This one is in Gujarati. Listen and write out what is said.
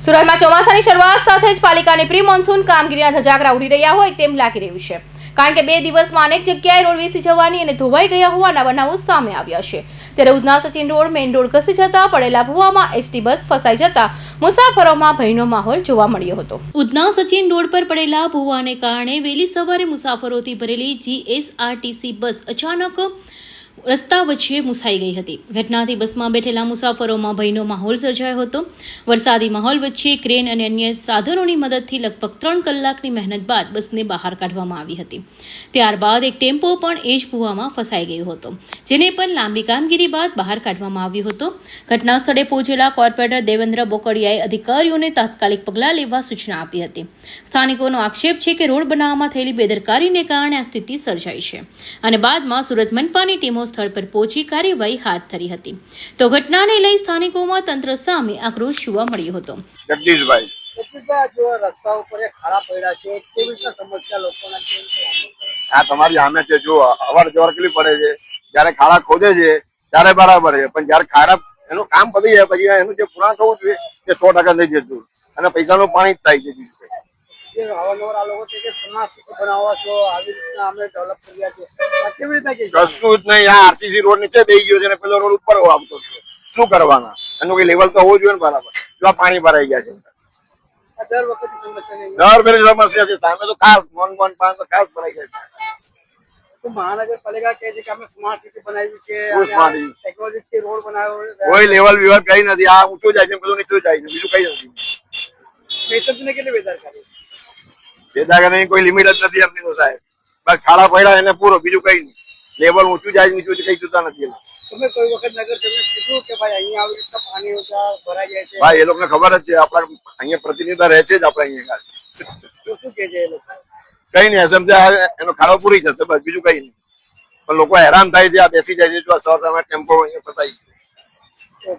સુરતમાં ચોમાસાની શરૂઆત સાથે જ પાલિકાની પ્રી મોન્સૂન કામગીરીના ધજાગરા ઉડી રહ્યા હોય તેમ લાગી રહ્યું છે, કારણ કે 2 દિવસમાં અનેક જગ્યાએ રોડ બેસી જવાની અને ધોવાઈ ગયા હોવાના બનાવો સામે આવ્યા છે। ત્યારે Udhna Sachin road main road ઘસી જતા પડેલા ભૂવામાં એસટી બસ ફસાઈ જતા મુસાફરોમાં ભયનો માહોલ જોવા મળ્યો હતો। ઉધના સચિન રોડ પર પડેલા ભૂવાને કારણે વહેલી સવારે મુસાફરોથી ભરેલી જીએસઆરટીસી બસ અચાનક રસ્તા વચ્ચે મુસાઈ ગઈ હતી। ઘટનાથી બસમાં બેઠેલા મુસાફરોમાં ભયનો માહોલ સર્જાયો હતો। વરસાદી માહોલ વચ્ચે ક્રેન અને અન્ય સાધનોની મદદથી લગભગ 3 કલાકની મહેનત બાદ બસને બહાર કાઢવામાં આવી હતી। ત્યારબાદ એક ટેમ્પો પણ એ જ ભૂવામાં ફસાઈ ગયો હતો, જેને પણ લાંબી કામગીરી બાદ બહાર કાઢવામાં આવ્યો હતો। ઘટના સ્થળે પહોંચેલા કોર્પોરેટર દેવેન્દ્ર બોકડિયાએ અધિકારીઓને તાત્કાલિક પગલાં લેવા સૂચના આપી હતી। સ્થાનિકોનો આક્ષેપ છે કે રોડ બનાવવામાં થયેલી બેદરકારીને કારણે આ સ્થિતિ સર્જાઈ છે અને બાદમાં સુરત મનપાની ટીમો સ્થળ પર પહોંચી કાર્યવાહી હાથ ધરી હતી। તો ઘટનાને લઈ સ્થાનિકોમાં તંત્ર સામે આક્રોશ જોવા મળ્યો હતો। જગદીશભાઈ જો રસ્તા ઉપર ખાડા પડ્યા છે, કેવી રીતના સમસ્યા લોકોના આ તમારી સામે છે। જો અવાર જવર કેટલી પડે છે, જયારે ખાડા ખોદે છે ત્યારે બરાબર છે, પણ જયારે ખાડા એનું કામ પતી જાય પછી એનું જે પૂર્ણ થવું જોઈએ એ 100% થઈ જતું અને પૈસાનું પાણી જ થાય છે। અવારનવાર આ લોકો કે સ્માર્ટ સિટી બનાવવા છો, આવી રીતના અમે ડેવલપ કર્યા છે, કેવી રીતના કે કશું જ નહીં। આ આરસીસી રોડ નીચે બેસી ગયો છે અને પેલો રોડ ઉપર આવતો છે, શું કરવાના? એનું કોઈ લેવલ તો હોવું જોઈએ ને બરાબર। જો પાણી ભરાઈ ગયા છે, દર વખતે સમસ્યા નહીં, દર વખતે સમસ્યા છે। સામે તો ખાસ મોન પાણી તો ખાસ ભરાઈ જાય છે। તો મહાનગરપાલિકા કહે છે કે અમે સ્માર્ટ સિટી બનાવી છે, ટેકનોલોજી રોડ બનાવ્યો, કોઈ લેવલ વિવાદ કઈ નથી। આ ઊંચું જાય છે, પેલું નીચું જાય છે, બીજું કઈ નથી। વેતનને કેટલી બેદરકારી બેદાગા કોઈ લિમિટ જ નથી એમની તો સાહેબ। બસ ખાડા પડ્યા એને પૂરો, બીજું કઈ નહીં। લેવલ ઊંચું જાય નીચું કઈ જોતા નથી। તમે કોઈ વખત નગર તમે કીધું કે ભાઈ અહીંયા આવી રીતના પાણી ભરાઈ જાય છે? ભાઈ એ લોકોને ખબર જ છે, આપણા અહીંયા પ્રતિનિધિ રહે છે જ આપણા અહીંયા। તો શું કે છે એ લોકો? કઈ નહીં, સમજ્યા એનો ખાડો પૂરી જશે, બસ બીજું કઈ નહીં। પણ લોકો હેરાન થાય છે, આ બેસી જાય છે, જો ટેમ્પો અહીંયા ફસાઈ છે।